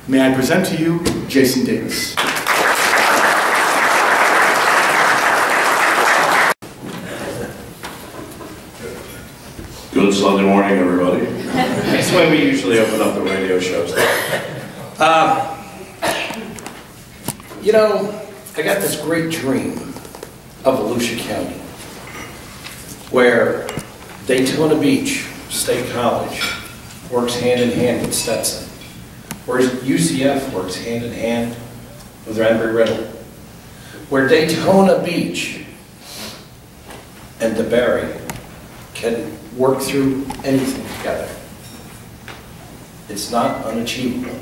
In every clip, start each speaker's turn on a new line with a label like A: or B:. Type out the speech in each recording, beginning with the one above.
A: May I present to you Jason Davis.
B: Good Sunday morning, everybody. That's the way we usually open up the radio shows.
C: You know, I got this great dream of Volusia County, where Daytona Beach State College works hand in hand with Stetson, where UCF works hand in hand with Embry-Riddle, where Daytona Beach and DeBerry can work through anything together. It's not unachievable.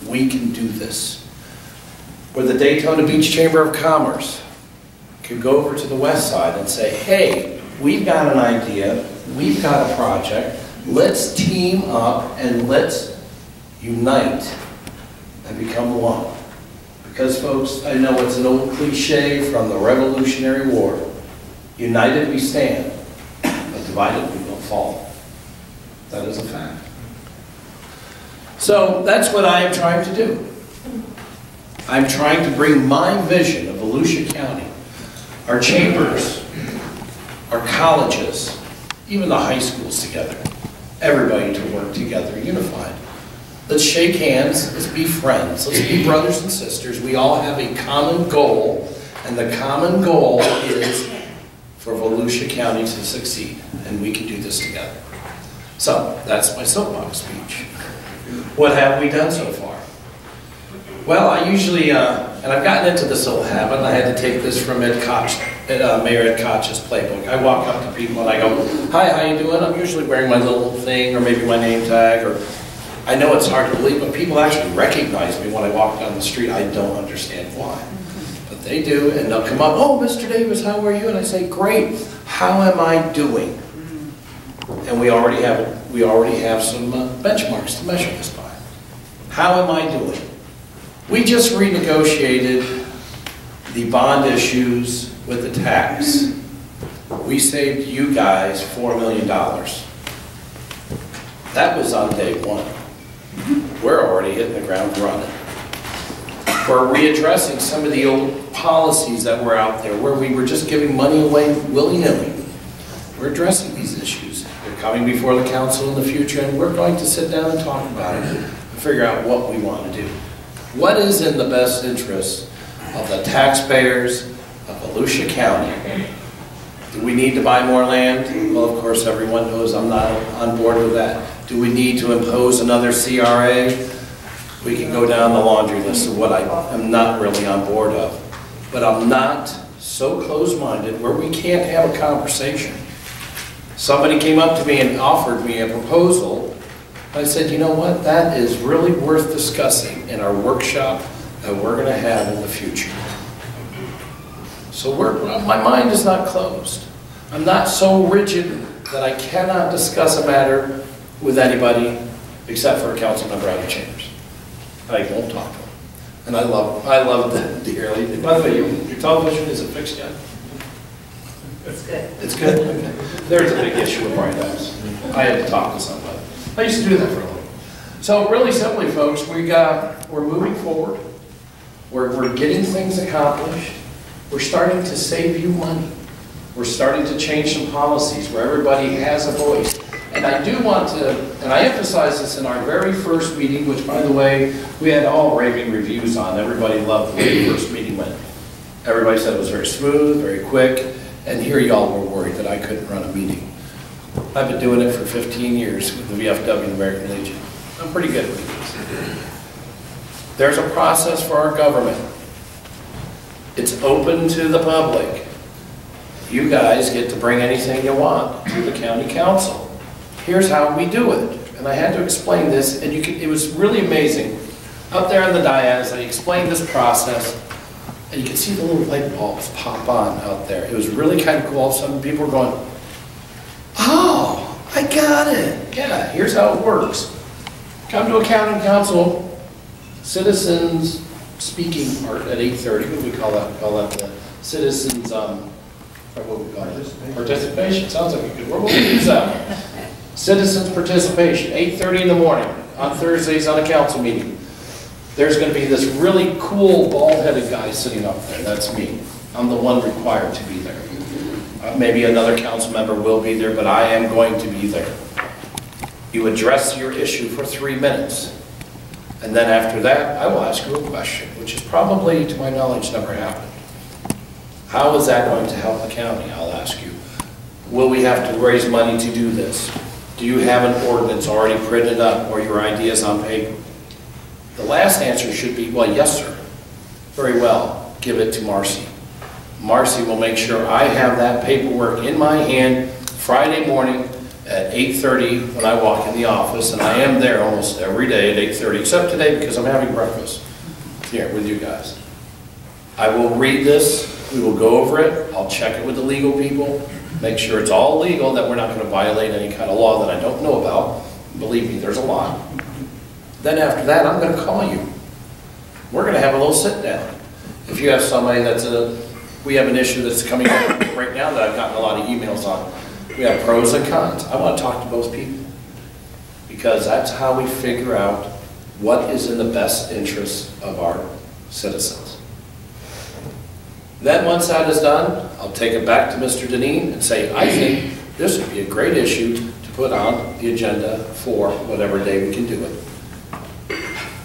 C: We can do this. Where the Daytona Beach Chamber of Commerce can go over to the west side and say, hey, we've got an idea, we've got a project, let's team up and let's unite and become one. Because folks, I know it's an old cliche from the Revolutionary War, united we stand, but divided we will fall. That is a fact. So that's what I am trying to do. I'm trying to bring my vision of Volusia County, our chambers, our colleges, even the high schools together, everybody to work together, unified. Let's shake hands, let's be friends, let's be brothers and sisters. We all have a common goal, and the common goal is for Volusia County to succeed, and we can do this together. So, that's my soapbox speech. What have we done so far? Well, I usually, and I've gotten into this old habit, and I had to take this from Mayor Ed Koch's playbook. I walk up to people and I go, hi, how you doing? I'm usually wearing my little thing, or maybe my name tag, or I know it's hard to believe, but people actually recognize me when I walk down the street. I don't understand why. But they do, and they'll come up, oh, Mr. Davis, how are you? And I say, great, how am I doing? And we already have some benchmarks to measure this by. How am I doing? We just renegotiated the bond issues with the tax. We saved you guys $4 million. That was on day one. We're already hitting the ground running. We're readdressing some of the old policies that were out there where we were just giving money away willy-nilly. We're addressing these issues. They're coming before the council in the future, and we're going to sit down and talk about it and figure out what we want to do. What is in the best interest of the taxpayers of Volusia County? Do we need to buy more land? Well, of course, everyone knows I'm not on board with that. Do we need to impose another CRA? We can go down the laundry list of what I am not really on board of. But I'm not so closed-minded where we can't have a conversation. Somebody came up to me and offered me a proposal. I said, you know what, that is really worth discussing in our workshop that we're going to have in the future. So my mind is not closed. I'm not so rigid that I cannot discuss a matter with anybody except for a council member out of chambers. I won't talk to them. And I love them dearly. By the way, your television, is it fixed yet?
D: It's good.
C: It's good? Okay. There's a big issue with Bright House. I had to talk to somebody. I used to do that for a living. So really simply, folks, we're moving forward. We're getting things accomplished. We're starting to save you money. We're starting to change some policies where everybody has a voice. And I do want to, and I emphasized this in our very first meeting, which, by the way, we had all raving reviews on. Everybody loved the way the first meeting went. Everybody said it was very smooth, very quick, and here y'all were worried that I couldn't run a meeting. I've been doing it for 15 years with the VFW and American Legion. I'm pretty good with this. There's a process for our government. It's open to the public. You guys get to bring anything you want to the county council. Here's how we do it. And I had to explain this, and it was really amazing. Up there on the dais, I explained this process, and you can see the little light bulbs pop on out there. It was really kind of cool. Some people were going, oh, I got it. Yeah, here's how it works. Come to a county council, citizens speaking part at 8:30. What do we call that? Call that the citizens, what we call it? Participation. Sounds like a good word. We'll use that. Citizens participation, 8:30 in the morning on Thursdays on a council meeting. there's going to be this really cool bald-headed guy sitting up there. That's me. I'm the one required to be there. Maybe another council member will be there, but I am going to be there. You address your issue for 3 minutes. And then after that, I will ask you a question, which is probably, to my knowledge, never happened. How is that going to help the county? I'll ask you. Will we have to raise money to do this? Do you have an ordinance already printed up or your ideas on paper? The last answer should be, well, yes, sir. Very well. Give it to Marcy. Marcy will make sure I have that paperwork in my hand Friday morning at 8:30 when I walk in the office, and I am there almost every day at 8:30, except today because I'm having breakfast here with you guys. I will read this, we will go over it, I'll check it with the legal people, make sure it's all legal, that we're not going to violate any kind of law that I don't know about. Believe me, there's a lot. Then after that, I'm going to call you. We're going to have a little sit down. If you have somebody we have an issue that's coming up right now that I've gotten a lot of emails on. We have pros and cons. I want to talk to both people because that's how we figure out what is in the best interest of our citizens. Then once that is done, I'll take it back to Mr. Deneen and say, I think this would be a great issue to put on the agenda for whatever day we can do it.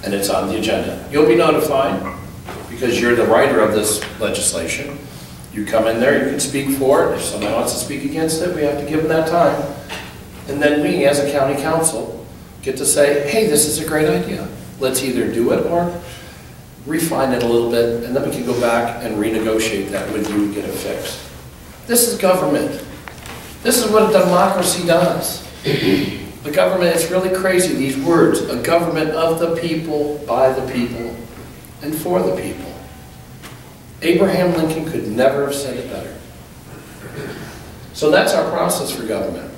C: And it's on the agenda. You'll be notified because you're the writer of this legislation. You come in there, you can speak for it. If somebody wants to speak against it, we have to give them that time. And then we, as a county council, get to say, hey, this is a great idea. Let's either do it or refine it a little bit, and then we can go back and renegotiate that with you and get it fixed. This is government. This is what a democracy does. The government, it's really crazy, these words. A government of the people, by the people, and for the people. Abraham Lincoln could never have said it better. So that's our process for government.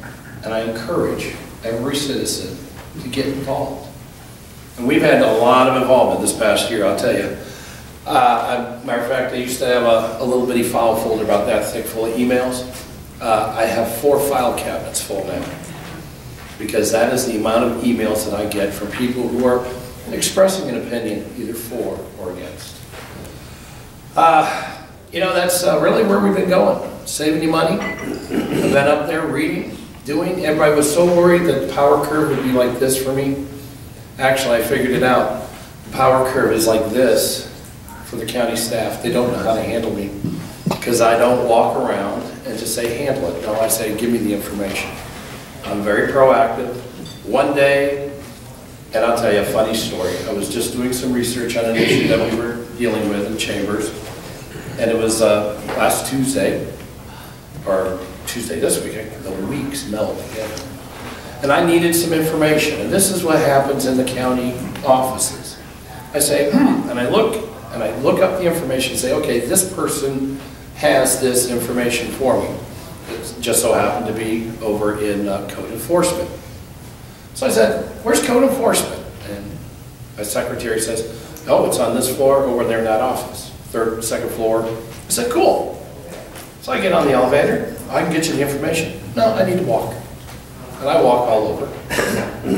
C: And I encourage every citizen to get involved. And we've had a lot of involvement this past year, I'll tell you. Matter of fact, I used to have a little bitty file folder about that thick full of emails. I have 4 file cabinets full now. Because that is the amount of emails that I get from people who are expressing an opinion either for or against. You know, that's really where we've been going. Saving you money. I've been up there reading, doing. Everybody was so worried that the power curve would be like this for me. Actually, I figured it out. The power curve is like this for the county staff. They don't know how to handle me because I don't walk around and just say, handle it. No, I say, give me the information. I'm very proactive. One day, and I'll tell you a funny story. I was just doing some research on an issue that we were dealing with in chambers, and it was last Tuesday, or Tuesday this week. The weeks meld together. And I needed some information, and this is what happens in the county offices. I say, and I look up the information and say, okay, this person has this information for me. It just so happened to be over in code enforcement. So I said, where's code enforcement? And my secretary says, oh, it's on this floor over there in that office, second floor. I said, cool. So I get on the elevator, I can get you the information. No, I need to walk. And I walk all over.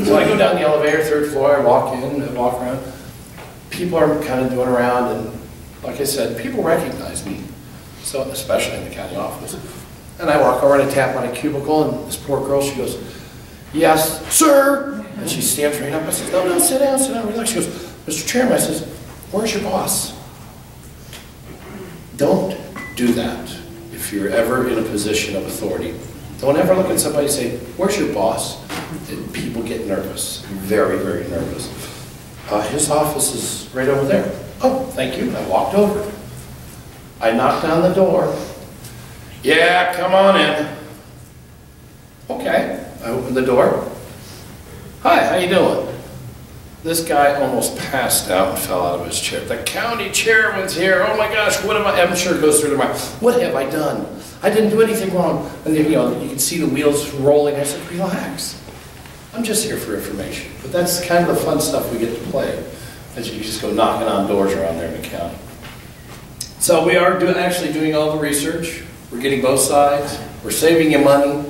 C: So I go down the elevator, 3rd floor, I walk in, I walk around. People are kind of doing around, and like I said, people recognize me. So, especially in the county office. And I walk over and I tap on a cubicle, and this poor girl, she goes, yes, sir. And she stands right up. I said, no, sit down, relax. She goes, Mr. Chairman, I says, where's your boss? Don't do that if you're ever in a position of authority. Don't ever look at somebody and say, where's your boss? And people get nervous, very, very nervous. His office is right over there. Oh, thank you. I walked over. I knocked on the door. Yeah, come on in. Okay. I opened the door. Hi, how you doing? This guy almost passed out and fell out of his chair. The county chairman's here. Oh my gosh, what am I? I'm sure it goes through their mind. What have I done? I didn't do anything wrong. And then, you know, you can see the wheels rolling. I said, relax. I'm just here for information. But that's kind of the fun stuff we get to play as you just go knocking on doors around there in the county. So we are actually doing all the research. We're getting both sides. We're saving you money.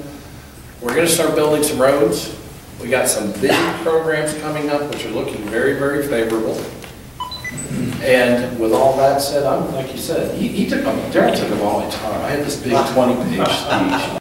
C: We're going to start building some roads. We got some big programs coming up which are looking very, very favorable. And with all that said, I'm, like you said, he took up, Darryl took up all my time. I had this big 20-page speech.